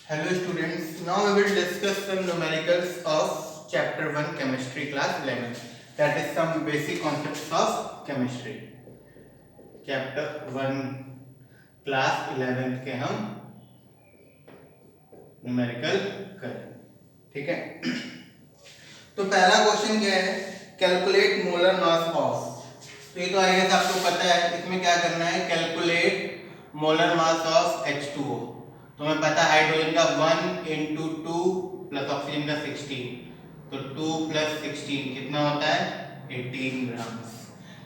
Hello students, now we will discuss some numericals of chapter 1 chemistry class 11, that is some basic concepts of chemistry. Chapter 1 class 11 के हम numerical करें, ठीक है। तो पहला question क्या है, कैलकुलेट मोलर मास ऑफ। तो ये तो आई गेस आपको पता है, इसमें क्या करना है, calculate molar mass of H2O। तो हमें पता है हाइड्रोजन का 1 into 2 प्लस ऑक्सीजन का 16, तो 2 + 16 कितना होता है 18 ग्राम,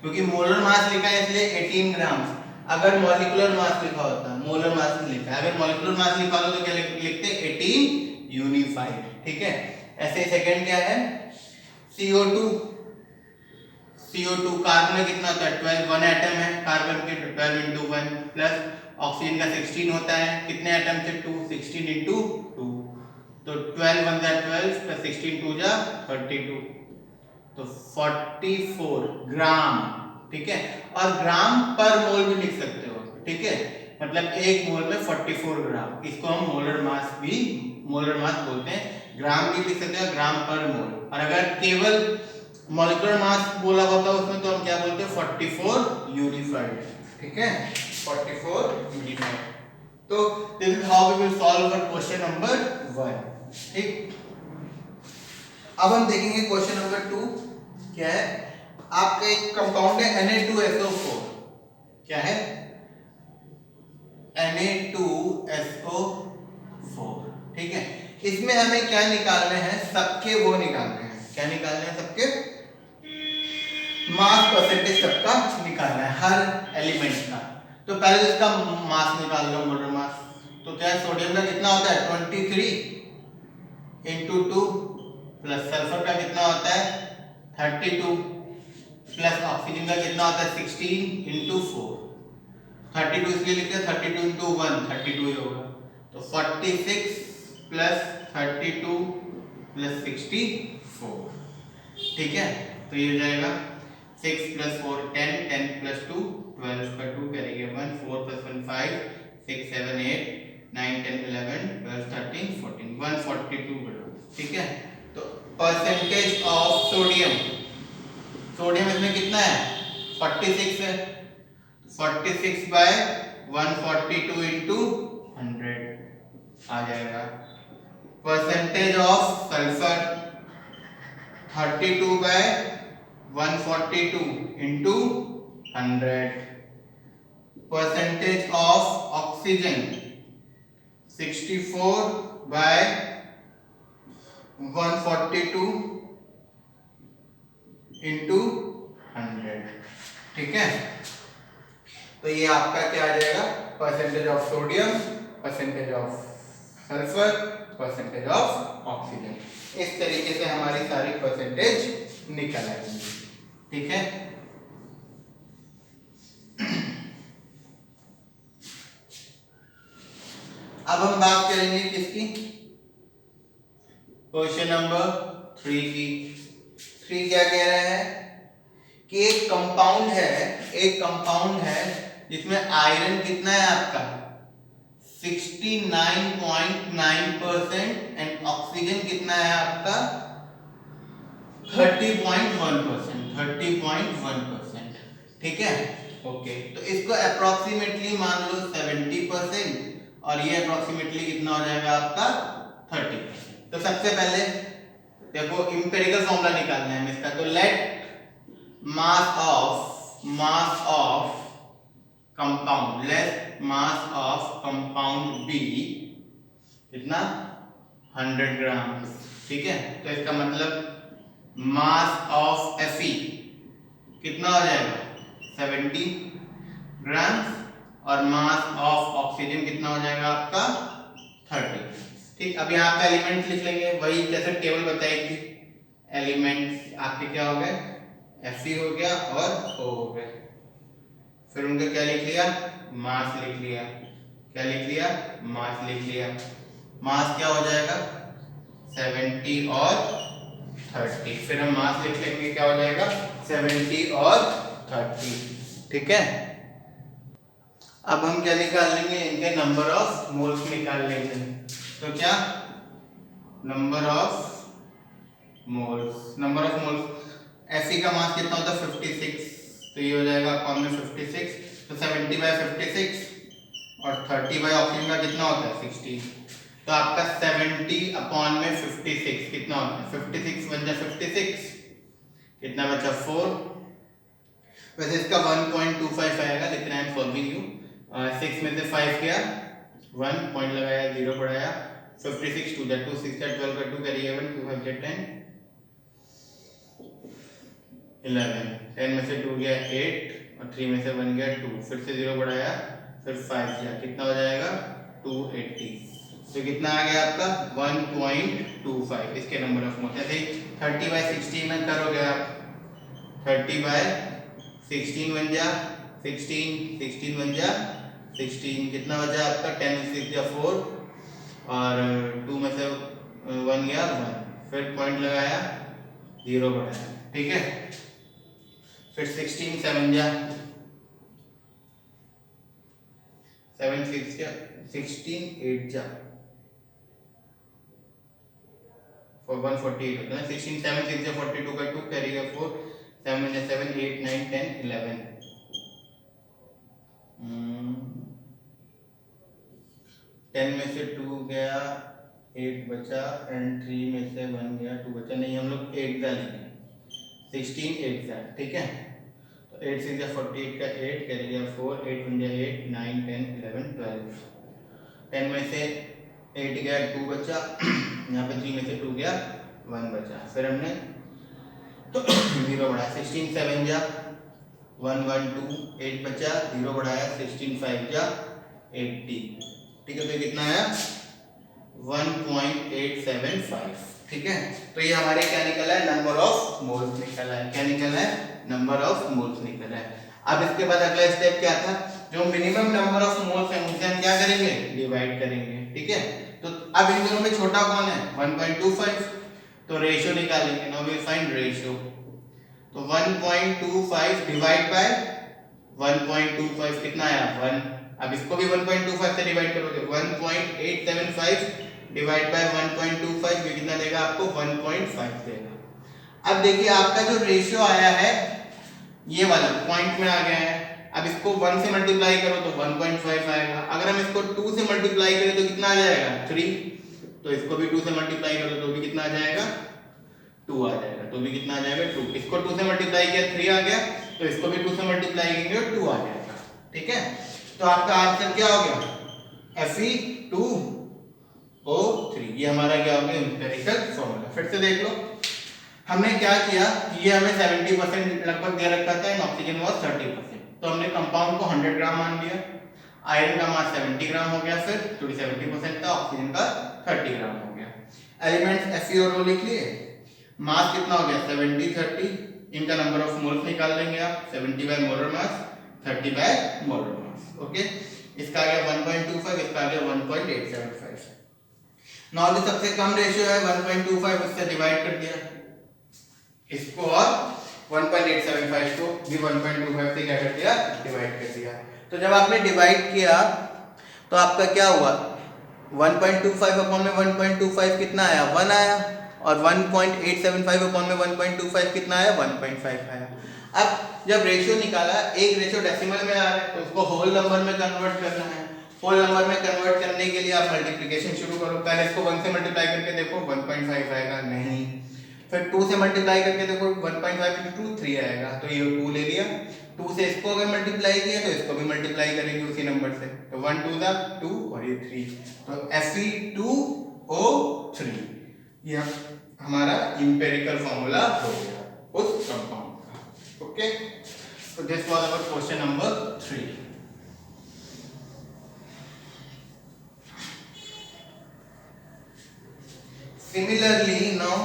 क्योंकि मोलर मास लिखा है इसलिए 18 ग्राम। अगर मॉलिक्यूलर मास लिखा होता, मोलर मास नहीं लिखा, अगर मॉलिक्यूलर मास लिखा होता तो क्या लिखते 18 यूनिफाइड, ठीक है। ऐसे सेकंड क्या है, CO2। CO2 कार्बन में कितना होता है 12, 1 एटम है कार्बन के, 12 into 1 प्लस ऑक्सीजन का 16 होता है, कितने एटम से 2, 16 into 2, तो 12 1 जा 12 प्लस 16 2 जा 32, तो 44 ग्राम, ठीक है। और ग्राम पर मोल भी लिख सकते हो, ठीक है, मतलब एक मोल में 44 ग्राम, इसको हम मोलर मास बोलते हैं। ग्राम भी लिख सकते हैं, ग्राम पर मोल। और अगर केवल मॉलिक्यूलर मास बोला होता है उसमें तो हम क्या बोलते हैं 44 यूनिफाइड, ठीक है, 44 यूनिफाइड। तो this is how we will solve for question number 1, ठीक। अब हम देखेंगे क्वेश्चन नंबर 2 क्या है। आपका एक कंपाउंड है Na2SO4, क्या है Na2SO4, ठीक है। इसमें हमें क्या निकालने हैं, सबके वो निकालने हैं, क्या निकालने हैं, सबके मास परसेंटेज सबका निकालना है, हर एलिमेंट का। तो पहले इसका मास निकाल लो, मोलर मास। तो क्या सोडियम का कितना होता है 23 into 2 प्लस सल्फर का कितना होता है 32 प्लस ऑक्सीजन का कितना होता है 16 into 4, 32 इसलिए लिखते हैं 32 into 1 32 ही होगा, तो 46 प्लस 32 प्लस 64, ठीक है। तो ये हो जाएगा 6 + 4 10, 10 + 2 12 का 2 करेंगे 1, 4 + 1 5, 6 7 8 9 10 11 12 13 14 142 ग्राम, ठीक है। तो परसेंटेज ऑफ सोडियम, सोडियम इसमें कितना है 46 है, 46 बाय 142 into 100 आ जाएगा। Percentage of sulphur 32 by 142 into 100। Percentage of oxygen 64 by 142 into 100, ठीक है। तो ये आपका क्या आ जाएगा, percentage of sodium, percentage of sulphur, percentage of oxygen. इस तरीके से हमारी सारी परसेंटेज निकल आएंगी, ठीक है। अब हम बात करेंगे किसकी, क्वेश्चन नंबर 3 की। 3 क्या कह रहा है कि एक कंपाउंड है जिसमें आयरन कितना है आपका 69.9% एंड ऑक्सीजन कितना है आपका 30.1%, ठीक है, ओके। तो इसको अप्रोक्सीमेटली मान लो 70% और ये अप्रोक्सीमेटली कितना हो जाएगा आपका 30%। तो सबसे पहले देखो इंपेरिकल फॉर्मूला निकालना है इसका, तो let mass of compound, let mass of compound be कितना 100 ग्राम, ठीक है। तो इसका मतलब मास ऑफ Fe कितना हो जाएगा 70 ग्राम और मास ऑफ ऑक्सीजन कितना हो जाएगा आपका 30, ठीक। अब यहाँ पे एलिमेंट्स लिख लेंगे, वही जैसे टेबल बताई थी, एलिमेंट्स आपके क्या हो गए Fe हो गया और O हो गए, फिर उनका क्या लिख लिया मास लिख लिया, क्या लिख लिया मास लिख लिया। मास क्या हो जाएगा 70 और 30, फिर हम मास लिख लेंगे क्या हो जाएगा 70 और 30, ठीक है। अब हम क्या निकाल लेंगे, इनके नंबर ऑफ मोल्स निकाल लेंगे। तो क्या नंबर ऑफ मोल्स Fe का मास कितना होता है 56, तो ये हो जाएगा अपॉन में 56, तो 70/56 और 30 ऑक्सीजन का कितना होता है 16, तो आपका 70 अपॉन में 56 कितना होता है 56 बन जाए 56, कितना बचा 4। वैसे इसका 1.25 आएगा लेकिन आई एम सॉल्विंग यू, 6 में से 5 किया 1 पॉइंट लगाया 0 बढ़ाया 56 2 that 2 6 that 12 का 2 कैरी 11 2 5 get 10 11 10 में से 2 गया 8 और 3 में से 1 गया 2, फिर से 0 बढ़ाया फिर 5 गया, कितना हो जाएगा 280, तो कितना आ गया आपका 1.25 इसके नंबर ऑफ मोल्स। ऐसे 30/16 में करोगे आप 30/16 बन जा 16 बन जा 16, कितना बचा आपका 10 में 6 गया 4 और 2 में से 1 गया 1, फिर पॉइंट लगाया 0 बढ़ाया, ठीक है, फिर 16 7 जा 7 6 जा 16 8 जा for 148 होता है 16 7 6 जा 42 का 2 कैरी का 4 7 में 7 8 9 10 11 10 में से 2 गया 8 बचा एंड 3 में से 1 गया 2 बचा, नहीं हम लोग 8 का लेंगे 16 8 का, ठीक है, तो 8 6 48 का 8 कैरी गया 4 8 1 8 9 10 11 12, 10 में से 8 गया 2 बचा यहाँ पे 3 में से 2 गया 1 बचा, फिर हमने तो 0 बढ़ाया 16 7 जा 1 1 2 8 बचा 0 बढ़ाया 16 5 जा 80, ठीक है, तो कितना आया 1.875, ठीक है, तो ये हमारे क्या निकला है नंबर ऑफ मोल्स निकला है, क्या निकला है नंबर ऑफ मोल्स निकला है। अब इसके बाद अगला स्टेप क्या था, जो मिनिमम नंबर ऑफ मोल्स है उनसे हम क्या करेंगे डिवाइड करेंगे, ठीक है, तो अब इन दोनों में छोटा कौन है 1.25, तो रेशियो निकालेंगे, नाउ वी फाइंड रेशियो, तो 1.25 डिवाइड बाय 1.25 कितना आया 1, अब इसको भी 1.25 से डिवाइड करोगे 1.875 डिवाइड बाय 1.25 ये कितना देगा आपको 1.5 देगा। अब देखिए आपका जो रेशियो आया है ये वाला पॉइंट में आ गया है, अब इसको 1 से मल्टीप्लाई करो तो 1.5 आएगा, अगर हम इसको 2 से मल्टीप्लाई करें तो कितना आ जाएगा 3, तो इसको भी 2 से मल्टीप्लाई करो तो भी कितना आ जाएगा 2 आ जाएगा, तो भी कितना आ जाएगा 2, इसको 2 से मल्टीप्लाई किया 3 आ गया, तो इसको भी 2 से मल्टीप्लाई करेंगे और 2 आ जाएगा, ठीक है, तो आपका आंसर क्या हो गया Fe2O3, ये हमारा क्या हो गया एम्पिरिकल फॉर्मूला। फिर से देख लो हमने क्या किया, ये हमें 70% लगभग दे रखा था एंड ऑक्सीजन वाज 30%, तो हमने कंपाउंड को 100 ग्राम मान लिया, आयरन का मास 70 ग्राम हो गया, फिर क्योंकि 70% था ऑक्सीजन का 30 ग्राम हो गया, एलिमेंट्स Fe और O लिख लिए, मास कितना हो गया 70 30, इनका नंबर ऑफ मोल्स निकाल लेंगे आप 70 बाय मोलर मास 30 बाय मोलर मास, ओके, इसका आ गया 1.25, इसका आ गया 1.875। नाउ जो सबसे कम रेशियो है 1.25 उससे डिवाइड कर दिया इसको और 1.875 को भी 1.25 से क्या कर दिया डिवाइड कर दिया, तो जब आपने डिवाइड किया तो आपका क्या हुआ 1.25 अपॉन में 1.25 कितना आया 1 आया, और 1.875 अपॉन में 1.25 कितना आया 1.5 आया। अब जब रेशियो निकाला एक रेशियो डेसिमल में आ रहा है तो उसको होल नंबर में कन्वर्ट करना है, होल नंबर में कन्वर्ट करने के लिए आप मल्टीप्लिकेशन शुरू करो, पहले इसको 1 से मल्टीप्लाई करके देखो 1.5 आएगा नहीं, फिर 2 से मल्टीप्लाई करके देखो 1.5 into 2 3 आएगा, तो ये 2 ले लिया, 2 से इसको अगर मल्टीप्लाई किया तो इसको भी मल्टीप्लाई करेंगे उसी नंबर से, तो 1 2 दा 2 और ये 3, तो Fe2O3 ये हमारा एम्पिरिकल फॉर्मूला हो गया उस कंपाउंड का, okay, so this was our question number 3. Similarly now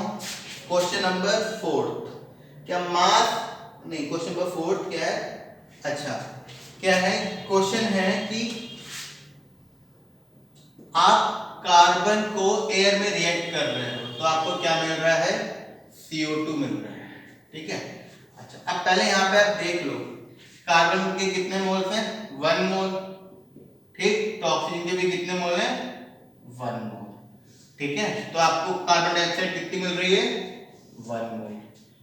question number 4, क्या मास नहीं क्वेश्चन नंबर 4 क्या है, अच्छा क्या है क्वेश्चन है कि आप कार्बन को एयर में रिएक्ट कर रहे हो तो आपको क्या मिल रहा है CO2 मिल रहा है, ठीक है, अच्छा अब पहले यहाँ पे आप देख लो कार्बन के कितने मोल्स हैं 1 मोल, ठीक, तो ऑक्सीजन के भी कितने मोल हैं 1 मोल, ठीक है, तो आपको कार्बन डाइऑक्साइड कितनी मिल रही है 1 मोल।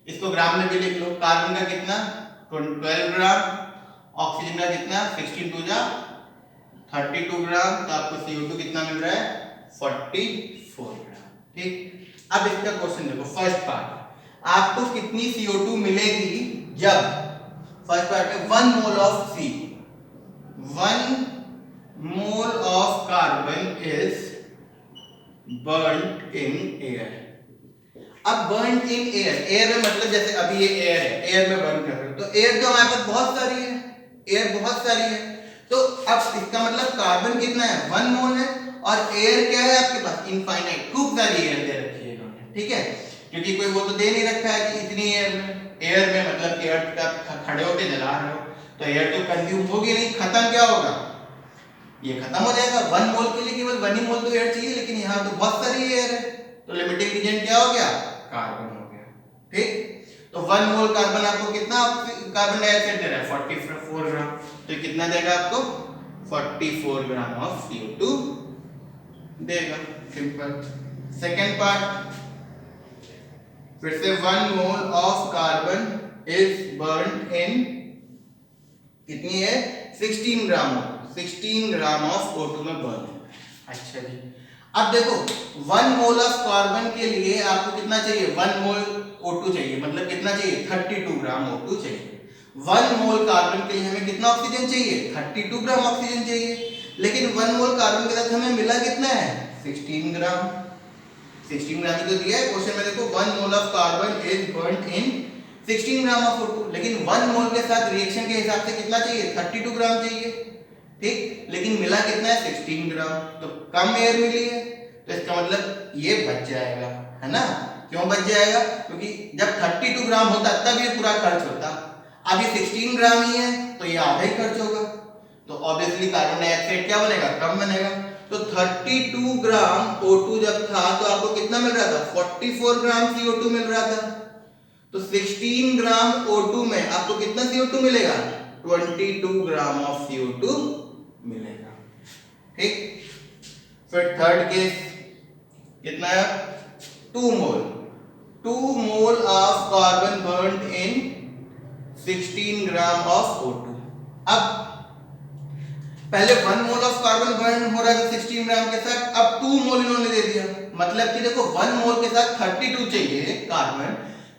इसको ग्राम में भी लिख लो, कार्बन का कितना 12 ग्राम, ऑक्सीजन का कितना 16 टू जा 32 ग्राम, तो आपको CO2 कितना मिल रहा है 44 ग्राम। ठीक, अब इसका क्वेश्चन देखो, फर्स्ट पार्ट, आपको कितनी CO2 मिलेगी जब फर्स्ट पार्ट में 1 mole of C, 1 mole of carbon is burned in air. अब बर्न्ड इन एयर, एयर में मतलब जैसे अभी ये एयर है, एयर में बर्न कर रहे हो, तो एयर तो हमारे पास बहुत सारी है, एयर बहुत सारी है, तो अब इसका मतलब कार्बन कितना है 1 मोल है, और एयर क्या है आपके पास इनफाइनाइट, खूब सारी एयर दे रखी है इन्होंने। ठीक है, क्योंकि कोई वो तो दे नहीं रखा है कि इतनी एयर में मतलब कि एयर का खड़े होके जला रहे हो तो एयर तो कंज्यूम होगी नहीं, खत्म क्या होगा, ये खत्म हो जाएगा। 1 मोल के लिए केवल 1 ही मोल तो एयर चाहिए, लेकिन यहाँ तो बहुत सारी एयर है, तो लिमिटिंग रीजन क्या हो गया कार्बन हो गया। ठीक, तो 1 मोल कार्बन आपको कितना कार्बन डाइऑक्साइड दे रहा है 44 ग्राम, तो कितना देगा आपको 44 ग्राम ऑफ CO2 देगा, सिंपल। सेकेंड पार्ट, फिर से 1 mole of carbon is burned in कितनी है 16 ग्राम, 16 ग्राम ऑफ O2 में बर्न। अच्छा जी, अब देखो 1 मोल ऑफ कार्बन के लिए आपको कितना चाहिए 1 मोल O2 चाहिए, मतलब कितना चाहिए 32 ग्राम O2 चाहिए। 1 मोल कार्बन के लिए हमें कितना ऑक्सीजन चाहिए 32 ग्राम ऑक्सीजन चाहिए, लेकिन 1 मोल कार्बन के साथ हमें मिला कितना है 16 ग्राम, 16 ग्राम ही तो दिया है क्वेश्चन में। देखो 1 mole of carbon is burned in 16 gram of O2, लेकिन 1 मोल के साथ रिएक्शन के हिसाब से कितना चाहिए 32 ग्राम चाहिए। ठीक, लेकिन मिला कितना है 16 ग्राम, तो कम एयर मिली है, तो इसका मतलब ये बच जाएगा, है ना। क्यों बच जाएगा, क्योंकि जब 32 ग्राम होता तब ये पूरा खर्च होता, अब ये 16 ग्राम ही है तो ये आधा ही खर्च होगा, तो ऑब्वियसली कार्बन डाइऑक्साइड क्या बनेगा कम बनेगा। तो 32 ग्राम O2 जब था तो आपको कितना मिल रहा था 44 ग्राम CO2 मिल रहा था, तो 16 ग्राम O2 में आपको कितना CO2 मिलेगा 22 ग्राम ऑफ CO2 मिलेगा। ठीक, फिर थर्ड केस कितना है 2 मोल, 2 मोल of carbon burned in 16 gram of O2। अब पहले 1 मोल ऑफ कार्बन बर्न हो रहा था 16 ग्राम के साथ, अब 2 मोल इन्होंने दे दिया, मतलब कि देखो 1 मोल के साथ 32 चाहिए कार्बन,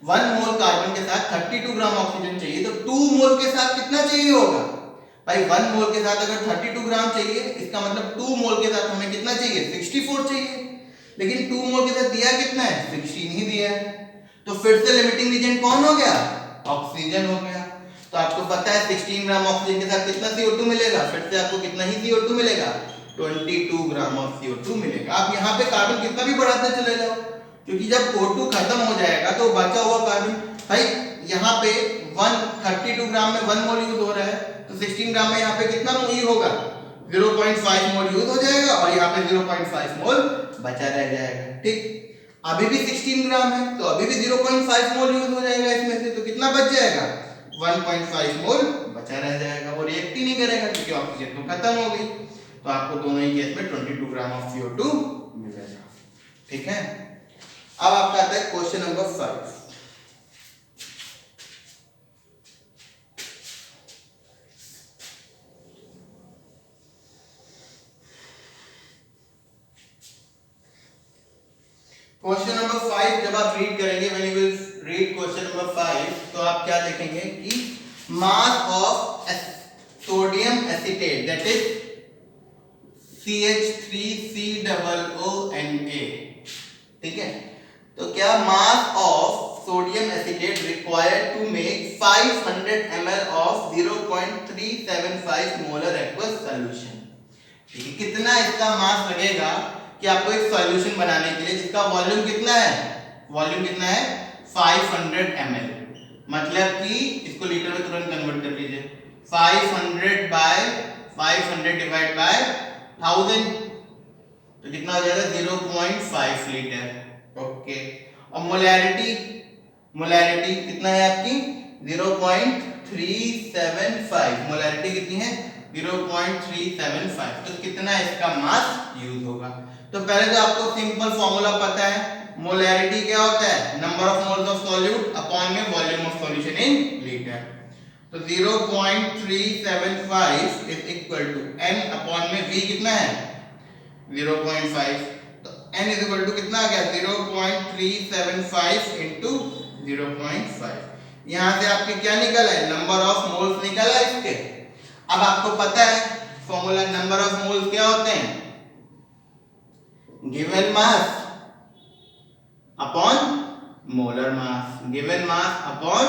1 मोल कार्बन के साथ 32 ग्राम ऑक्सीजन चाहिए, तो 2 मोल के साथ कितना चाहिए होगा भाई 1 मोल के साथ अगर 32 ग्राम चाहिए, इसका मतलब 2 मोल के साथ हमें कितना चाहिए 64 चाहिए, लेकिन 2 मोल के साथ दिया कितना है 16 ही दिया है, तो फिर से लिमिटिंग रीजन कौन हो गया ऑक्सीजन हो गया। तो आपको पता है 16 ग्राम ऑक्सीजन के साथ कितना CO2 मिलेगा, फिर से आपको कितना ही CO2 मिलेगा 22 ग्राम ऑफ CO2 मिलेगा। आप यहाँ पे कार्बन कितना भी बढ़ाते चले जाओ, क्योंकि जब O2 खत्म हो जाएगा तो बचा हुआ कार्बन भाई यहाँ पे 32 ग्राम में 1 मोल यूज हो रहा है, तो 16 ग्राम में यहाँ पे कितना मोल होगा 0.5 मोल यूज हो जाएगा, और यहाँ पे 0.5 मोल बचा रह जाएगा। ठीक, अभी भी 16 ग्राम है तो अभी भी 0.5 मोल यूज हो जाएगा इसमें से, तो कितना बच जाएगा 1.5 मोल बचा रह जाएगा, वो रिएक्ट ही नहीं करेगा क्योंकि ऑक्सीजन तो खत्म हो गई, तो आपको दोनों ही केस में 22 ग्राम ऑफ CO2 मिलेगा। ठीक है, अब आपका आता है क्वेश्चन नंबर 5। क्वेश्चन नंबर 5 जब आप रीड करेंगे, when you will read question number 5, तो आप क्या लिखेंगे कि mass of sodium acetate that is CH3COONA। ठीक है, तो क्या mass of sodium acetate required to make 500 ml of 0.375 molar aqueous solution. ठीक है, कितना इसका मास लगेगा कि आपको एक सॉल्यूशन बनाने के लिए जिसका वॉल्यूम कितना है, वॉल्यूम कितना है 500 ml, मतलब कि इसको लीटर में तुरंत कन्वर्ट कर लीजिए, 500 बाय 500 डिवाइड बाय 1000, तो कितना हो जाएगा 0.5 लीटर। ओके, और मोलैरिटी, मोलैरिटी कितना है आपकी 0.375, मोलैरिटी कितनी है 0.375। तो कितना इसका मास यूज होगा? तो पहले तो आपको सिंपल फॉर्मूला पता है, मोलैरिटी क्या होता है? Number of moles of solute upon में volume of solution in litre. तो 0.375 is equal to n upon में v कितना है? 0.5। तो n इज इक्वल टू कितना आ गया? 0.375 इंटू 0.5। यहां से आपके क्या निकला है? नंबर ऑफ मोल्स निकला इसके। अब आपको पता है फॉर्मूला, नंबर ऑफ मोल्स क्या होते हैं? Given mass upon molar mass, given mass upon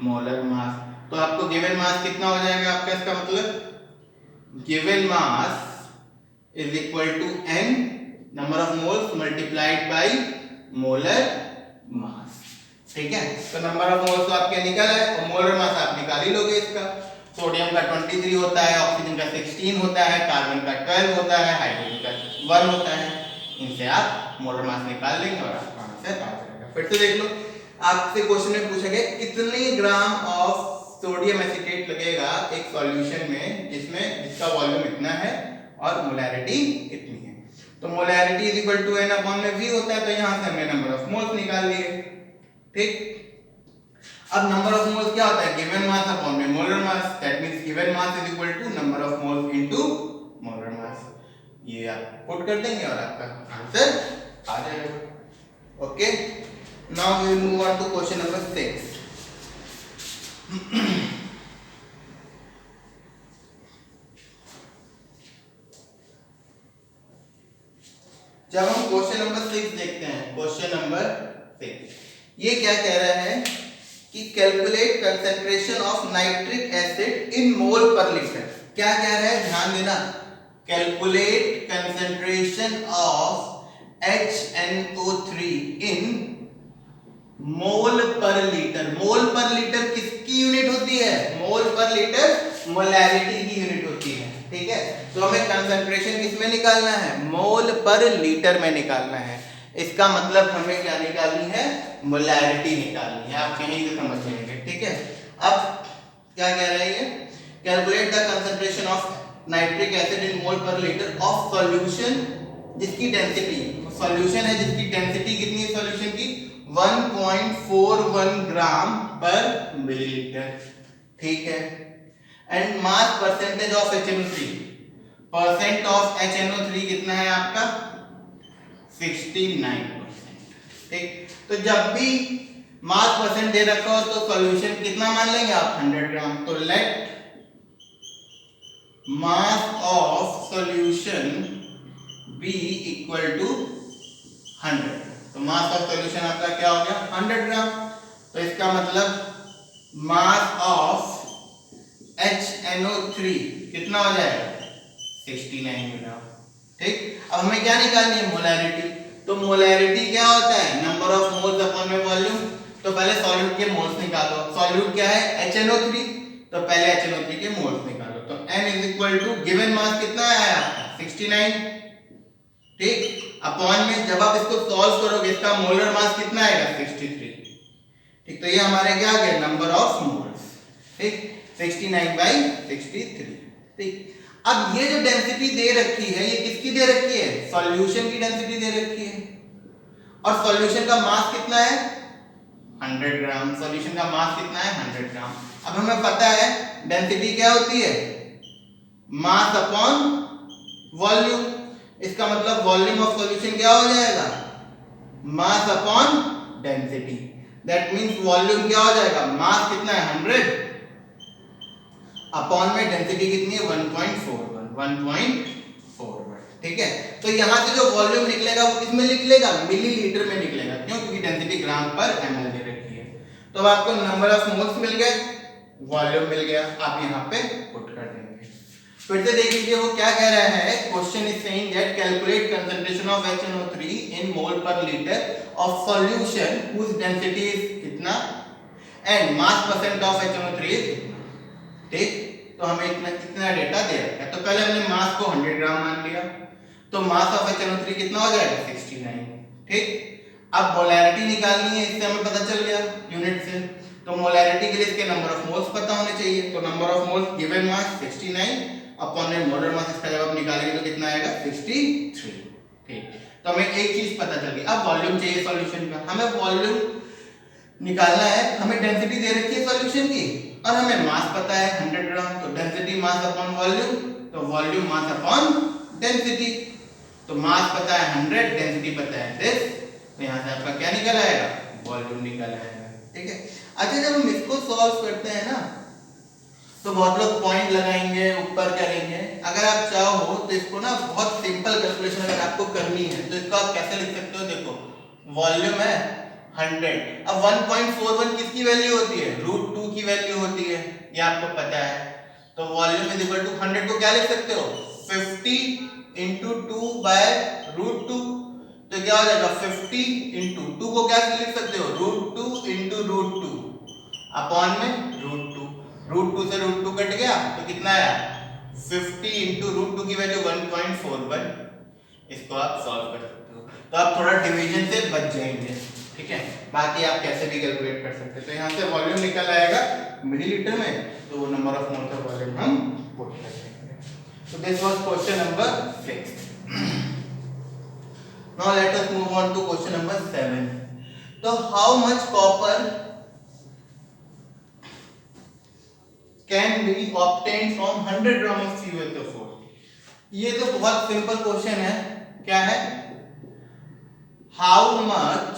molar mass. तो आपको गिवन मास कितना हो जाएगा आपका? इसका मतलब given mass is equal to n number of moles multiplied by molar mass. ठीक है, तो नंबर ऑफ मोल्स तो आपके निकल है और मोलर मास आप निकाल ही लोगे इसका। सोडियम का 23 होता है, ऑक्सीजन का 16 होता है, कार्बन का 12 होता है, हाइड्रोजन का 1 होता है। इनसे आप मोलर मास निकाल लेंगे और आपका आंसर आ जाएगा। फिर से देख लो, आपसे क्वेश्चन में पूछा गया कितने ग्राम ऑफ सोडियम एसीटेट लगेगा एक सॉल्यूशन में जिसका वॉल्यूम इतना है और मोलैरिटी इतनी है। तो molarity is equal to n upon में v होता है, तो यहां से हमने नंबर ऑफ मोल्स निकाल लिए। ठीक, अब नंबर ऑफ मोल्स क्या होता है? गिवन मास अपॉन में molar mass. That means given mass is equal to number of moles into molar mass. ये आप पुट कर देंगे और आपका आंसर आ जाएगा। Okay, now we will move on to question number 6। जब हम क्वेश्चन नंबर 6 देखते हैं, क्वेश्चन नंबर 6 ये क्या कह रहा है कि calculate concentration of nitric acid in mole per litre. क्या कह रहा है? ध्यान देना, calculate concentration of HNO3 in mole per litre. Mole per litre किसकी यूनिट होती है? मोल पर लीटर मोलैरिटी की यूनिट होती है। ठीक है, तो हमें कंसंट्रेशन किसमें निकालना है? मोल पर लीटर में निकालना है। इसका मतलब हमें क्या निकालनी है? मोलैरिटी निकालनी है। आप कहीं से समझ लेंगे। ठीक है, अब क्या कह रहे हैं? Calculate the concentration of nitric acid in mole per litre of solution जिसकी डेंसिटी, सॉल्यूशन है जिसकी डेंसिटी कितनी है सॉल्यूशन की? 1.41 ग्राम पर मिलीलीटर। ठीक है, and mass percentage of HNO3, percent of HNO3 कितना है आपका? 69%। ठीक, तो जब भी मास परसेंट दे रखा हो तो सॉल्यूशन कितना मान लेंगे आप? 100 ग्राम। तो let mass of solution be equal to 100। तो मास ऑफ सॉल्यूशन आपका क्या हो गया? 100 ग्राम। तो इसका मतलब मास ऑफ HNO3 कितना हो जाएगा? 69 ग्राम। ठीक, अब हमें क्या निकालनी है? मोलैरिटी। तो मोलैरिटी क्या होता है? नंबर ऑफ मोल्स अपॉन में वॉल्यूम। तो पहले सॉल्यूट के मोल्स निकालो। सॉल्यूट क्या है? HNO3। तो पहले HNO3 के मोल्स निकालो। तो n is equal to given mass कितना आया आपका? 69। ठीक, अपॉन में जब आप इसको सॉल्व करोगे इसका मोलर मास कितना आएगा? 63। ठीक, तो ये हमारे क्या आ गया? Number of moles. ठीक, 69/63। ठीक, अब ये जो डेंसिटी दे रखी है ये किसकी दे रखी है? सॉल्यूशन की डेंसिटी दे रखी है। और सॉल्यूशन का मास कितना है? 100 ग्राम। सॉल्यूशन का मास कितना है? 100 ग्राम। अब हमें पता है डेंसिटी क्या होती है? Mass upon volume. इसका मतलब वॉल्यूम ऑफ सॉल्यूशन क्या हो जाएगा? Mass upon density. That means volume क्या हो जाएगा? मास कितना है? 100 अपॉन में डेंसिटी कितनी है? 1.41। ठीक है, तो यहां से जो वॉल्यूम निकलेगा वो किसमें निकलेगा? मिलीलीटर में निकलेगा। क्यों? क्योंकि डेंसिटी ग्राम पर ml दे रखी है। तो अब आपको नंबर ऑफ मोल्स मिल गए, वॉल्यूम मिल गया, आप यहां पे पुट कर देंगे। फिर से देख लीजिए वो क्या कह रहा है। Question is saying that calculate concentration of HNO3 in mole per litre of solution whose density is कितना and mass percent of HNO3 is कितना। ठीक, तो हमें इतना डेटा दे रखा है। तो पहले हमने मास को 100 ग्राम मान लिया, तो मास ऑफ HNO3 कितना हो जाएगा? 69। ठीक, अब मोलैरिटी निकालनी है, इससे हमें पता चल गया यूनिट से। तो मोलैरिटी के लिए इसके नंबर ऑफ मोल्स पता होने चाहिए। तो number of moles given mass 69 upon में मोलर मास, इसका जब आप निकालेंगे तो कितना आएगा 63। ठीक, तो हमें एक चीज पता चल गई। अब वॉल्यूम चाहिए सॉल्यूशन का, हमें वॉल्यूम निकालना है, हमें डेंसिटी दे रखी है सॉल्यूशन की और हमें मास पता है 100 ग्राम, तो डेंसिटी मास अपॉन वॉल्यूम, तो वॉल्यूम मास अपॉन डेंसिटी। तो मास पता है 100, डेंसिटी पता है this, तो यहाँ से आपका क्या निकल आएगा, वॉल्यूम निकल आएगा। ठीक है, अच्छा जब हम इसको सॉल्व करते हैं ना तो बहुत लोग पॉइंट लगाएंगे, ऊपर करेंगे। अगर आप चाहो तो इसको ना बहुत सिंपल कैलकुलेशन अगर आपको करनी है तो इसको आप कैसे लिख सकते हो, देखो वॉल्यूम है 100, अब 1.41 किसकी वैल्यू होती है, √2 की वैल्यू होती है, ये आपको पता है। तो वॉल्यूम इज इक्वल टू 100 को क्या लिख सकते हो, 50 इंटू 2 बाय √2, तो क्या हो जाएगा 50 इंटू 2 को क्या लिख सकते हो, √2 इंटू √2 अपॉन में √2 से √2 कट गया तो कितना आया 50 इंटू √2 की वैल्यू 1.41। इसको आप सॉल्व कर सकते हो, तो आप थोड़ा डिवीजन से बच जाएंगे। ठीक है, बाकी आप कैसे भी कैलकुलेट कर सकते हैं। तो यहाँ से वॉल्यूम निकल आएगा मिलीलीटर में, तो वो नंबर ऑफ मोल का वॉल्यूम हम पुट कर देंगे। So this was question number 6. Now let us move on to question number 7. So how much copper can be obtained from 100 gram of CuSO4? ये तो बहुत सिंपल क्वेश्चन है, क्या है, how much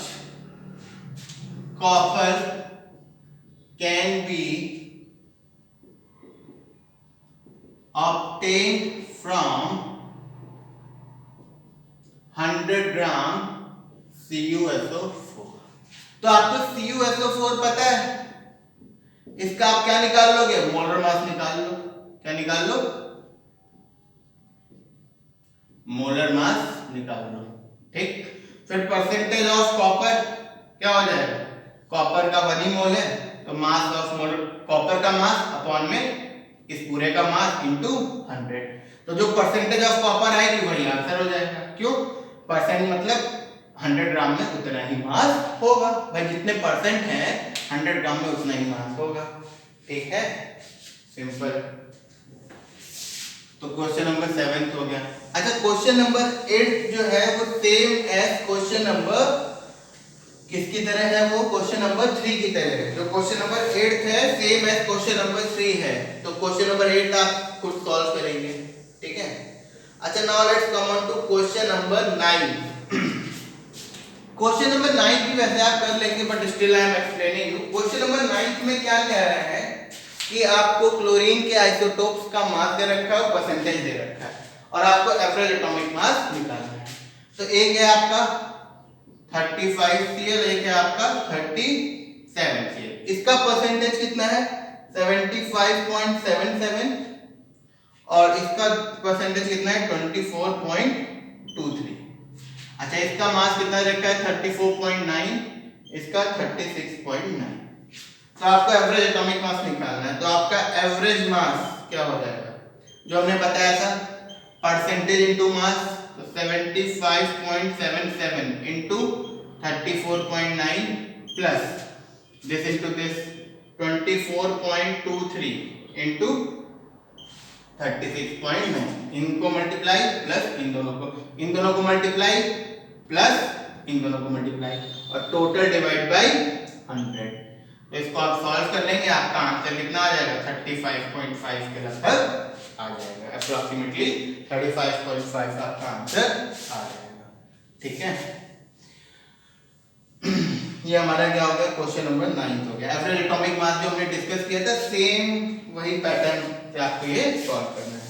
copper can be obtained from 100 gram CuSO4? तो आपको CuSO4 पता है, इसका आप क्या निकाल लोगे, मोलर मास निकाल लो। क्या निकाल लो, मोलर मास निकाल लो। ठीक, फिर परसेंटेज ऑफ कॉपर क्या हो जाएगा, कॉपर का 1 मोल है तो मास ऑफ मोल, कॉपर का मास अपॉन में इस पूरे का मास इनटू 100, तो जो परसेंटेज ऑफ कॉपर आएगी वही आंसर हो जाएगा। क्यों, परसेंट मतलब 100 ग्राम में उतना ही मास होगा, भाई जितने परसेंट है 100 ग्राम में उतना ही मास होगा। ठीक है, सिंपल। तो क्वेश्चन नंबर 7 हो गया। अच्छा क्वेश्चन नंबर 8 जो है वो सेम एज क्वेश्चन नंबर किसकी तरह है, वो क्वेश्चन नंबर 3 की तरह है। जो क्वेश्चन नंबर 8 है सेम एज क्वेश्चन नंबर 3 है, तो क्वेश्चन नंबर 8 आप खुद सॉल्व करेंगे। ठीक है, अच्छा now let's come on to question number 9। Question number 9 भी वैसे आप कर लेंगे but still I am explaining you. Question number 9 में क्या कह रहा है कि आपको क्लोरीन के आइसोटोप्स का मास दे रखा है और परसेंटेज दे रखा है और आपको एवरेज एटॉमिक मास निकालना है। तो एक है आपका 35Cl, एक है आपका 37Cl, इसका परसेंटेज कितना है 75.77 और इसका परसेंटेज कितना है 24.23। अच्छा इसका मास कितना रखा है 34.9, इसका 36.9। तो आपको एवरेज एटॉमिक मास निकालना है, तो आपका एवरेज मास क्या हो जाएगा, जो हमने बताया था परसेंटेज इनटू मास, तो 75.77 into 34.9 plus this into this 24.23 into 36.9, इनको मल्टीप्लाई प्लस इन दोनों को मल्टीप्लाई प्लस इन दोनों को मल्टीप्लाई और टोटल डिवाइड बाय 100। तो इसको आप सॉल्व कर लेंगे, आपका आंसर कितना आ जाएगा 35.5 के लगभग आ जाएगा, अप्रोक्सीमेटली 35.5 आपका आंसर आ जाएगा। ठीक है, ये हमारा क्या हो गया, क्वेश्चन नंबर 9 हो गया। एवरेज एटॉमिक मास जो हमने डिस्कस किया था सेम वही पैटर्न से आपको ये सॉल्व करना है।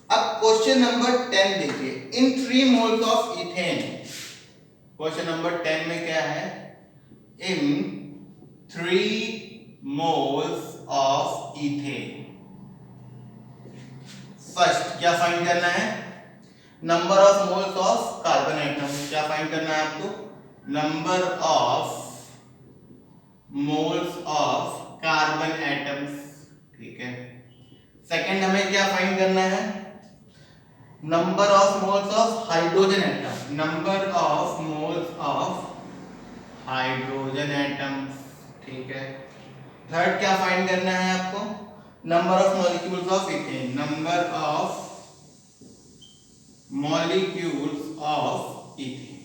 अब क्वेश्चन नंबर 10 देखिए, इन 3 moles of ethane, question number 10 में क्या है, इन 3 moles of ethane, फर्स्ट क्या फाइंड करना है, number of moles of carbon atom, क्या फाइंड करना है आपको, number of moles of carbon atoms. ठीक है, सेकंड हमें क्या फाइंड करना है, number of moles of hydrogen atom, number of moles of hydrogen atoms. ठीक है, थर्ड क्या फाइंड करना है आपको, number of molecules of ethane, number of molecules of ethane.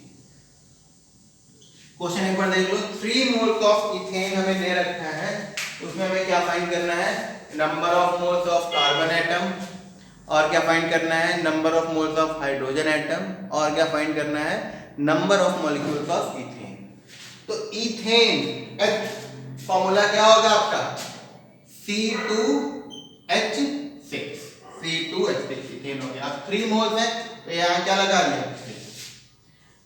Question एक बार देख लो, 3 मोल्स ऑफ इथेन हमें दे रखा है, उसमें हमें क्या फाइंड करना है, number of moles of carbon atom, और क्या फाइंड करना है, number of moles of hydrogen atom, और क्या फाइंड करना है, number of molecules of ethane. तो इथेन फॉर्मूला क्या होगा आपका, C2H6, C2H6 इथेन हो गया। अब 3 मोल्स है तो यहाँ क्या लगा लिया,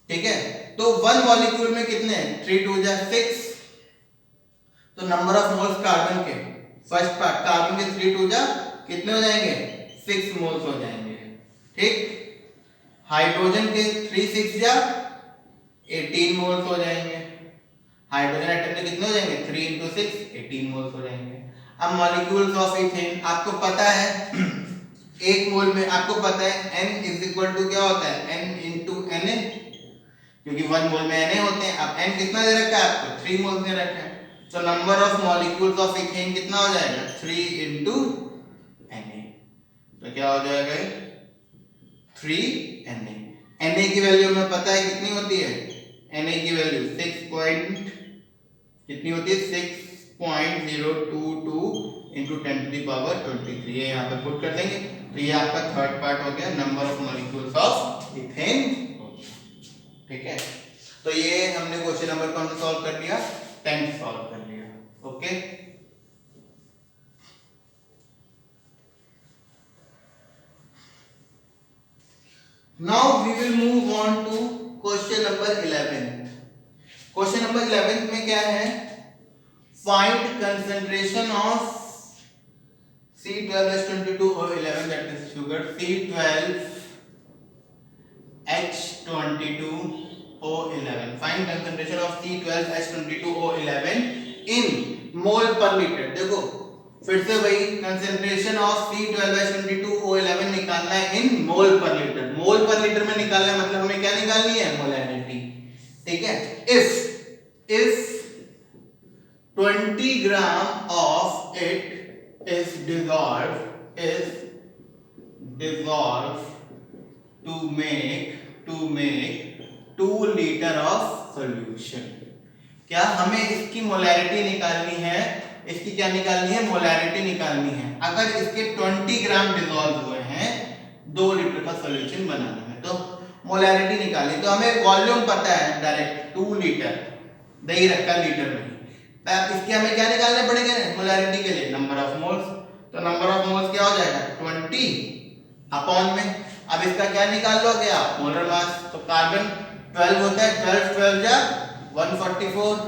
ठीक है। तो 1 मॉलिक्यूल में कितने हैं, 3 2 जा 6, तो नंबर ऑफ मोल्स कार्बन के, फर्स्ट पार्ट कार्बन के 3 2 जा कितने हो जाएंगे, 6 मोल्स हो जाएंगे, ठीक। हाइड्रोजन के 3 6 जा 18 मोल्स हो जाएंगे, हाइड्रोजन एटम के कितने हो जाएंगे, 3 into 6 18 मोल्स हो जाएंगे। अब मॉलिक्यूल्स ऑफ इथेन आपको पता है, एक मोल में आपको पता है n इज इक्वल टू क्या होता है, n into Na, क्योंकि 1 मोल में Na होते हैं। अब n कितना दे रखा है आपको, 3 मोल दे रखा है, तो number of molecules of ethane कितना हो जाएगा, 3 into Na, तो क्या हो जाएगा 3 Na। Na की वैल्यू हमें पता है कितनी होती है, Na की वैल्यू 6 कितनी होती है, 6.022 into 10 to the power 23, ये यहाँ पे पुट कर देंगे, तो ये आपका थर्ड पार्ट हो गया, number of molecules of ethane, ठीक है। तो ये हमने क्वेश्चन नंबर कौन सा सॉल्व कर लिया, 10 सॉल्व कर लिया, okay. Now we will move on to question number 11। Question number 11 में क्या है, find concentration of C12H22O11, that is sugar, C12H22O11, find concentration of C12H22O11 in mole per liter। देखो फिर से वही कंसंट्रेशन ऑफ C12H22O11 निकालना है इन मोल पर लीटर, मोल per litre में निकालना है, मतलब हमें क्या निकालनी है, मोलैरिटी, ठीक है। if 20 gram of it is dissolved to make 2 liter of solution। क्या हमें इसकी मोलैरिटी निकालनी है, इसकी क्या निकालनी है, मोलैरिटी निकालनी है। अगर इसके 20 ग्राम डिसॉल्व हुए हैं 2 लीटर का सॉल्यूशन बनाना है, तो मोलैरिटी निकालनी, तो हमें वॉल्यूम पता है डायरेक्ट 2 लीटर, दही रखा लीटर में, तब इसके हमें क्या निकालने पड़ेंगे मोलैरिटी के लिए, नंबर ऑफ मोल्स। तो नंबर ऑफ मोल्स क्या हो जाएगा 20 अपॉन में, अब इसका क्या निकाल लोगे आप, मोलर मास। तो कार्बन 12 होता है, 12 जा 144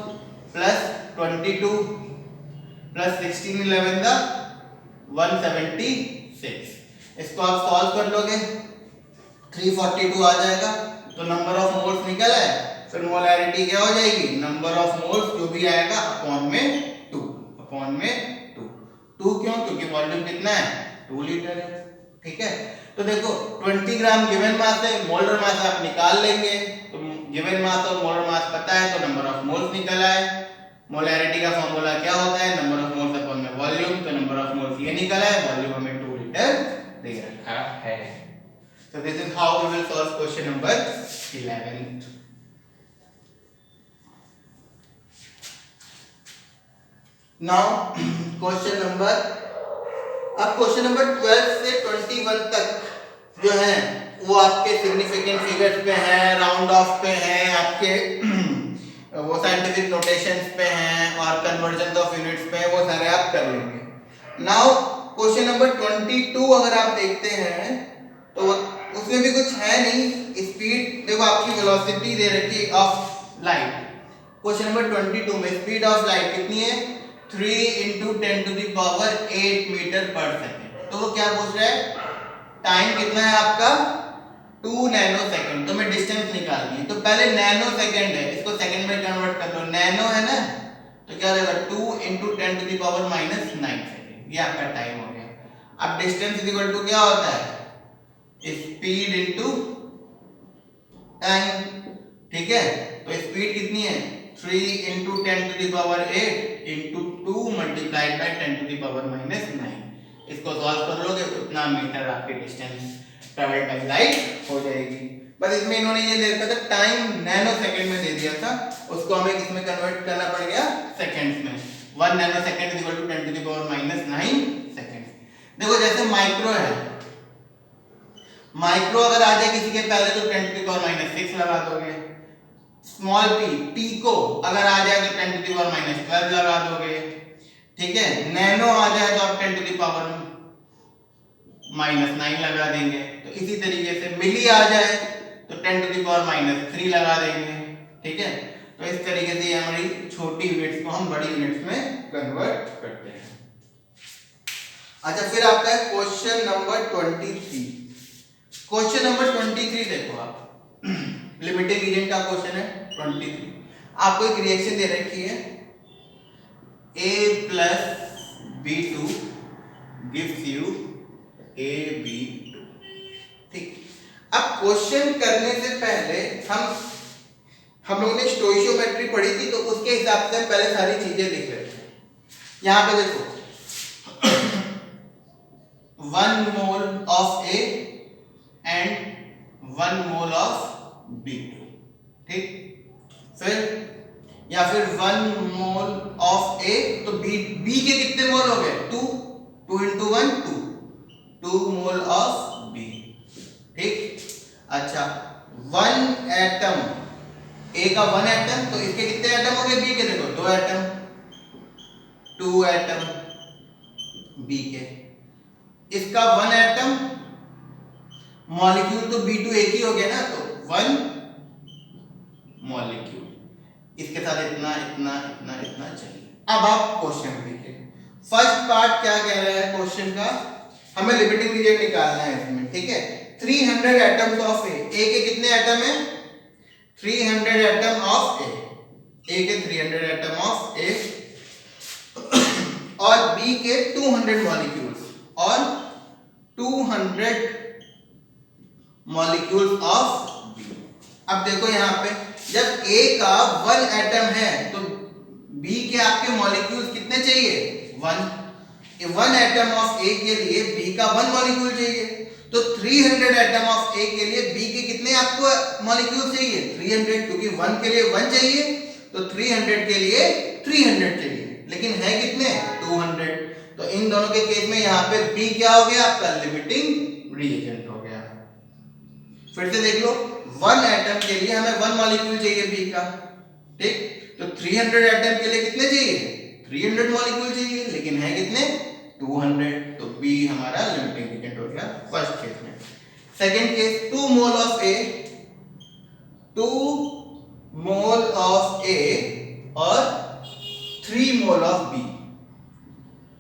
प्लस 22 प्लस 16 11 दा 176, इसको आप सॉल्व कर लोगे 342 आ जाएगा, तो नंबर ऑफ मोल्स निकल है, फिर मोलैरिटी क्या हो जाएगी, नंबर ऑफ मोल्स जो भी आएगा अपॉन में 2, अपॉन में 2 क्यों, क्योंकि वॉल्यूम कितना है 2 लीटर है, ठीक है। तो देखो 20 ग्राम गिवन मास है, मोलर मास आप निकाल लेंगे, तो गिवन मास और मोलर मास पता है, तो नंबर ऑफ मोल्स निकल आए। मोलैरिटी का फॉर्मूला क्या होता है, नंबर ऑफ मोल्स अपॉन में वॉल्यूम, तो नंबर ऑफ मोल्स ये निकल आए, वॉल्यूम हमें 2 लीटर दे रखा है। So this is how we will solve question number 11. Now question number, अब क्वेश्चन नंबर 12 से 21 तक जो है वो आपके सिग्निफिकेंट फिगर्स पे हैं, राउंड ऑफ पे हैं, आपके वो साइंटिफिक नोटेशंस पे हैं और कन्वर्जन ऑफ यूनिट्स पे हैं, वो सारे आप कर लेंगे। नाउ क्वेश्चन नंबर 22 अगर आप देखते हैं तो उसमें भी कुछ है नहीं, स्पीड देखो आपकी वेलोसिटी दे रखी है ऑफ लाइट। क्वेश्चन नंबर 22 में स्पीड ऑफ लाइट कितनी है, 3 into 10 to the power 8 metre पर सेकेंड। तो वो क्या पूछ रहा है, टाइम कितना है आपका 2 नैनो सेकेंड, तो हमें डिस्टेंस निकालनी है, तो पहले नैनो सेकेंड है, इसको सेकेंड में कन्वर्ट कर लो, नैनो है ना, तो क्या रहेगा 2 into 10 to the power -9 second, ये आपका टाइम हो गया। अब डिस्टेंस इज इक्वल टू क्या होता है, स्पीड इनटू टाइम, ठीक है। तो स्पीड कितनी है 3 into 10 to the power 8 into 2 multiplied by 10 to the power -9, इसको सॉल्व कर लोगे उतना मीटर आपकी डिस्टेंस ट्रैवल बाय लाइट हो जाएगी। बस इसमें इन्होंने ये दे रखा था टाइम नैनो सेकंड में दे दिया था, उसको हमें किसमें कन्वर्ट करना पड़ गया सेकंड्स में। 1 nano second is equal to 10 to the power -9 second. देखो जैसे माइक्रो है, माइक्रो अगर आ जाए किसी के पहले तो 10 टू द पावर -6 लगा दोगे। स्मॉल पी पीको अगर आ जाए तो 10 टू द पावर -12 लगा दोगे, ठीक है। नैनो आ जाए तो आप 10 टू द पावर -9 लगा देंगे। तो इसी तरीके से मिली आ जाए तो 10 टू द पावर -3 लगा देंगे, ठीक है। तो इस तरीके से हमारी छोटी यूनिट्स को हम बड़ी यूनिट्स में कन्वर्ट करते हैं। अच्छा फिर आपका है क्वेश्चन नंबर 23। क्वेश्चन नंबर 23 देखो आप लिमिटिंग रीजन का क्वेश्चन है 23। आपको एक रिएक्शन दे रखी है A + B2 gives you AB2, ठीक। अब क्वेश्चन करने से पहले हम लोगों ने स्टोइशियोमेट्री पढ़ी थी, तो उसके हिसाब से पहले सारी चीजें लिख लेते हैं। यहां पे देखो 1 mole of A and 1 mole of B2, ठीक। फिर या फिर 1 मोल ऑफ A, तो B के कितने मोल हो गए 2 × 1 2 मोल ऑफ B, ठीक। अच्छा 1 एटम A का 1 एटम, तो इसके कितने एटम हो गए B के, देखो 2 एटम, 2 एटम B के। इसका 1 एटम मॉलिक्यूल तो B2 एक ही हो गया ना, तो 1 मॉलिक्यूल, इसके साथ इतना इतना इतना इतना चाहिए। अब आप क्वेश्चन देखिए, फर्स्ट पार्ट क्या कह रहा है क्वेश्चन का, हमें लिमिटिंग रीजन निकालना है इसमें, ठीक है। 300 एटम्स ऑफ ए के कितने एटम है 300 एटम ऑफ ए के 300 एटम ऑफ ए और बी के 200 मॉलिक्यूल्स और 200 मॉलिक्यूल्स ऑफ बी। अब देखो यहां पे जब A का 1 एटम है तो B के आपके मॉलिक्यूल्स कितने चाहिए 1 एटम ऑफ A के लिए B का 1 मॉलिक्यूल चाहिए, तो 300 एटम ऑफ A के लिए B के कितने आपको मॉलिक्यूल चाहिए 300, क्योंकि 1 के लिए 1 चाहिए तो 300 के लिए 300 चाहिए, लेकिन है कितने 200। तो इन दोनों के केस में यहाँ पे B क्या हो गया आपका लिमिटिंग रिएजेंट हो गया। फिर से देख लो 1 एटम के लिए हमें 1 मॉलिक्यूल चाहिए B का, ठीक। तो 300 एटम के लिए कितने चाहिए 300 मॉलिक्यूल चाहिए, लेकिन है कितने 200, तो B हमारा लिमिटिंग रिएजेंट हो गया फर्स्ट केस में। Second case 2 mole of A, 2 mole of A और 3 mole of B,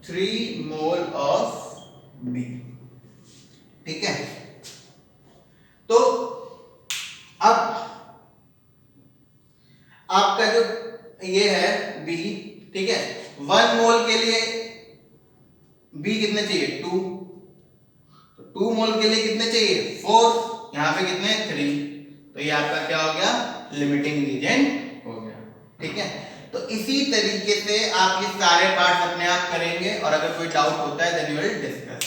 3 mole of B, ठीक है। तो अब आपका जो ये है B, ठीक है, 1 मोल के लिए B कितने चाहिए 2, तो 2 मोल के लिए कितने चाहिए 4, यहां पे कितने 3, तो ये आपका क्या हो गया लिमिटिंग रीजेंट हो गया, ठीक है। तो इसी तरीके से आप ये सारे पार्ट्स अपने आप करेंगे और अगर कोई डाउट होता है then you will discuss.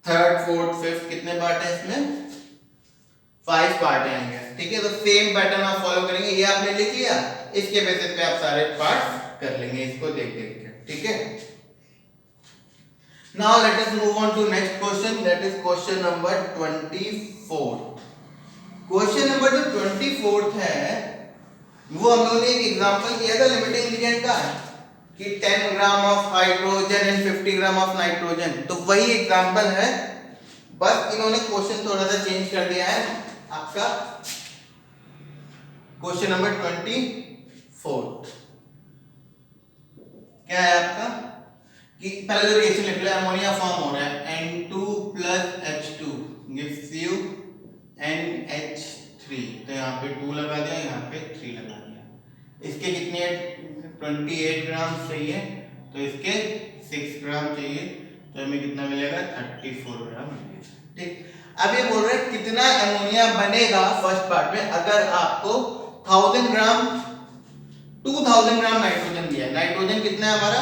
Third fourth fifth कितने पार्ट है इसमें 5 पार्ट आएंगे, ठीक है। तो सेम पैटर्न आप फॉलो करेंगे, ये आपने लिख लिया, इसके बेसिस पे आप सारे पार्ट कर लेंगे इसको देख देख के, ठीक है। Now let us move on to next question, that is question number 24। Question number जो 24 है वो हम लोगों ने एक एग्जांपल किया था लिमिटिंग रिएजेंट का कि 10 gram of hydrogen and 50 gram of nitrogen, तो वही एग्जांपल है, बस इन्होंने क्वेश्चन थोड़ा सा चेंज कर दिया है। आपका क्वेश्चन नंबर 24 क्या है आपका कि पहले तो रिएक्शन लिख लो, अमोनिया फॉर्म हो रहा है N2 + H2 gives you NH3, तो यहाँ पे 2 लगा दिया, यहाँ पे 3 लगा दिया। इसके कितने 28 ग्राम चाहिए, तो इसके 6 ग्राम चाहिए, तो हमें कितना मिलेगा 34 ग्राम मिलेगा, ठीक। अब ये बोल रहे हैं कितना अमोनिया बनेगा फर्स्ट पार्ट में अगर आपको 1000 ग्राम 2000 ग्राम नाइट्रोजन दिया है। नाइट्रोजन कितना है हमारा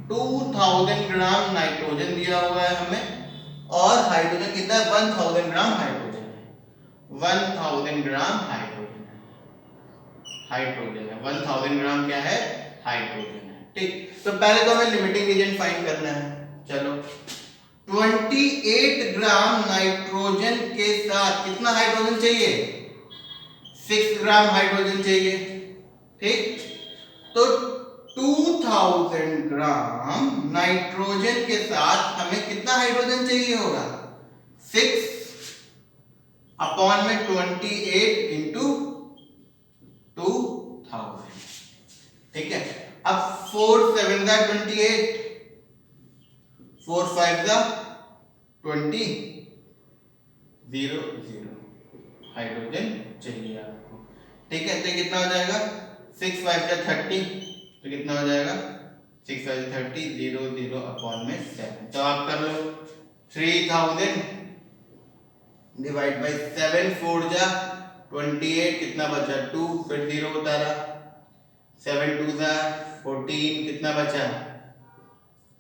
2000 ग्राम नाइट्रोजन दिया हुआ है हमें और हाइड्रोजन कितना है 1000 ग्राम हाइड्रोजन है 1000 ग्राम हाइड्रोजन है 1000 ग्राम क्या है हाइड्रोजन है। ठीक, तो पहले तो हमें लिमिटिंग रीजन फाइंड करना है। चलो 28 ग्राम नाइट्रोजन के साथ कितना हाइड्रोजन चाहिए 6 ग्राम हाइड्रोजन चाहिए। ठीक, तो 2000 ग्राम नाइट्रोजन के साथ हमें कितना हाइड्रोजन चाहिए होगा 6 अपॉन में 28 इंटू 2000। ठीक है, अब 4 7 का 28 4 5 का 20 0 0 हाइड्रोजन चाहिए आपको। ठीक है, तो कितना हो जाएगा 6 5 का 30 तो कितना हो जाएगा 6 5 30 0 0 अपॉन में 7। तो आप कर लो 3000 डिवाइड बाय 7 4 जा 28 कितना बचा 2 फिर 0 उतारा 7 2 जा 14 कितना बचा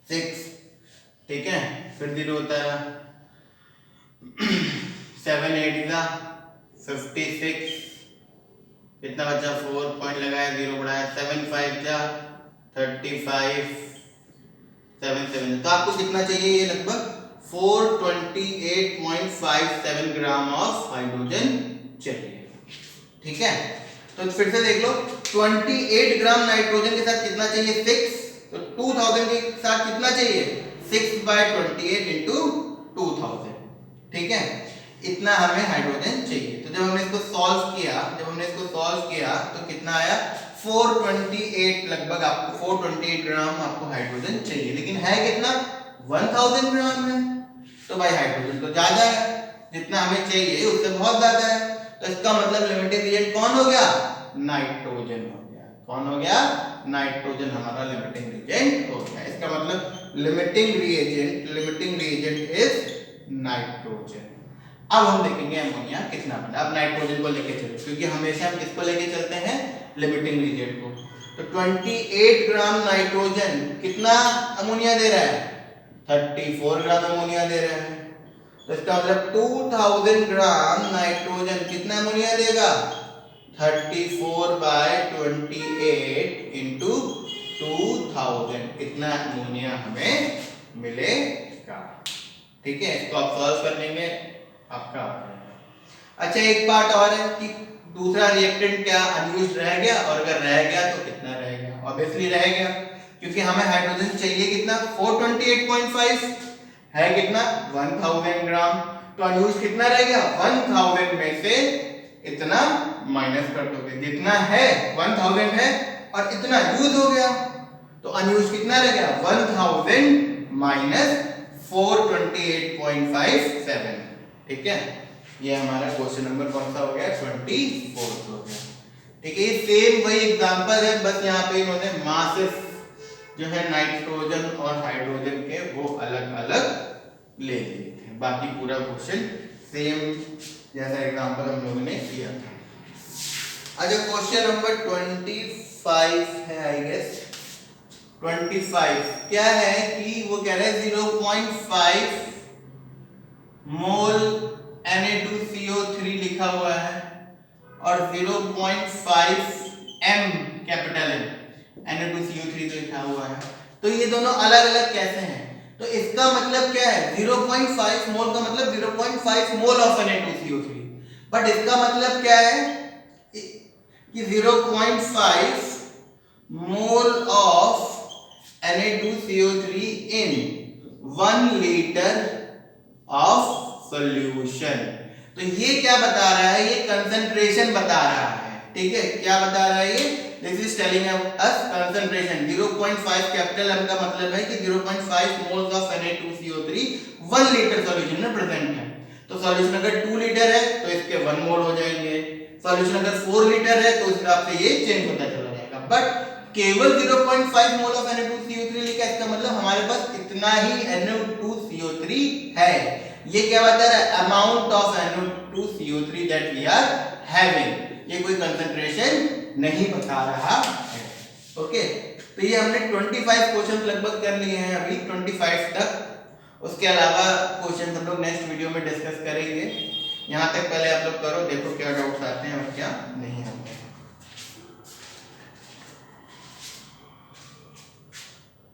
6। ठीक है, फिर 0 उतारा 7 8 जा 56 कितना बचा 4 पॉइंट लगाया 0 बढ़ाया 7 5 जा 35 7 7। तो आपको कितना चाहिए ये लगभग 428.57 ग्राम ऑफ हाइड्रोजन चाहिए। ठीक है, तो फिर से देख लो 28 ग्राम नाइट्रोजन के साथ कितना चाहिए 6, तो 2000 के साथ कितना चाहिए 6 बाय 28 इंटू 2000। ठीक है, इतना हमें हाइड्रोजन चाहिए। तो जब हमने इसको सॉल्व किया तो कितना आया 428 लगभग आपको 428 ग्राम आपको हाइड्रोजन चाहिए, लेकिन है कितना 1000 ग्राम है। तो भाई हाइड्रोजन तो ज्यादा है, जितना हमें चाहिए उससे बहुत ज्यादा है। तो इसका मतलब लिमिटिंग रीएजेंट कौन हो गया नाइट्रोजन हो गया। कौन हो गया नाइट्रोजन हमारा लिमिटिंग रीएजेंट हो गया। इसका मतलब लिमिटिंग रीएजेंट इज नाइट्रोजन। अब हम देखेंगे अमोनिया कितना बना। अब नाइट्रोजन को लेके चलो, क्योंकि हमेशा हम किसको लेके चलते हैं लिमिटिंग रीएजेंट को। तो 28 ग्राम नाइट्रोजन कितना अमोनिया दे रहा है 34 ग्राम अमोनिया दे रहा है। तो इसका मतलब 2000 ग्राम नाइट्रोजन कितना अमोनिया देगा 34 बाय 28 इंटू 2000 इतना अमोनिया हमें मिलेगा। ठीक है, इसको आप सॉल्व करने में आपका अच्छा एक पार्ट और है कि दूसरा रिएक्टेंट क्या अनयूज्ड रह गया, और अगर रह गया तो कितना रह गया। ऑब्वियसली रह गया, क्योंकि हमें हाइड्रोजन चाहिए कितना 428.5 है कितना 1000 ग्राम। तो अनयूज्ड कितना रह गया 1000 में से इतना माइनस कर दोगे, जितना है 1000 है और इतना यूज हो गया, तो अनयूज्ड कितना रह गया 1000 माइनस 428.57। ठीक है, ये हमारा क्वेश्चन नंबर कौन सा हो गया 24 हो गया। ठीक है, ये सेम वही एग्जांपल है, बस यहाँ पे इन्होंने मासेस जो है नाइट्रोजन और हाइड्रोजन के वो अलग अलग ले लिए थे। बाकी पूरा क्वेश्चन सेम जैसा एग्जांपल हम लोगों ने किया था। अच्छा क्वेश्चन नंबर 25 है आई गेस 25 क्या है कि वो कह रहे हैं 0.5 मोल Na2CO3 लिखा हुआ है और 0.5 m कैपिटल M Na2CO3 तो लिखा हुआ है। तो ये दोनों अलग अलग कैसे हैं, तो इसका मतलब क्या है 0.5 मोल का मतलब 0.5 मोल ऑफ Na2CO3, बट इसका मतलब क्या है कि 0.5 mole of Na2CO3 in 1 litre of solution. तो ये क्या बता रहा है, ये कंसंट्रेशन बता रहा है। ठीक है, क्या बता रहा है ये, this is telling us concentration 0.5 capital M का मतलब है कि 0.5 moles of Na2CO3 1 litre solution में प्रेजेंट है। तो सॉल्यूशन अगर 2 लीटर है तो इसके 1 मोल हो जाएंगे, सॉल्यूशन अगर 4 लीटर है तो उस हिसाब से ये चेंज होता चला जाएगा। बट केवल 0.5 मोल ऑफ Na2CO3 लिखा, इसका मतलब हमारे पास इतना ही Na2CO3 है। ये क्या बता रहा है amount of Na2CO3 that we are having, ये कोई कंसंट्रेशन नहीं बता रहा है। ओके तो ये हमने 25 क्वेश्चन लगभग कर लिए हैं अभी 25 तक। उसके अलावा क्वेश्चन हम लोग नेक्स्ट वीडियो में डिस्कस करेंगे। यहाँ तक पहले आप लोग करो, देखो क्या डाउट्स आते हैं और क्या नहीं आते।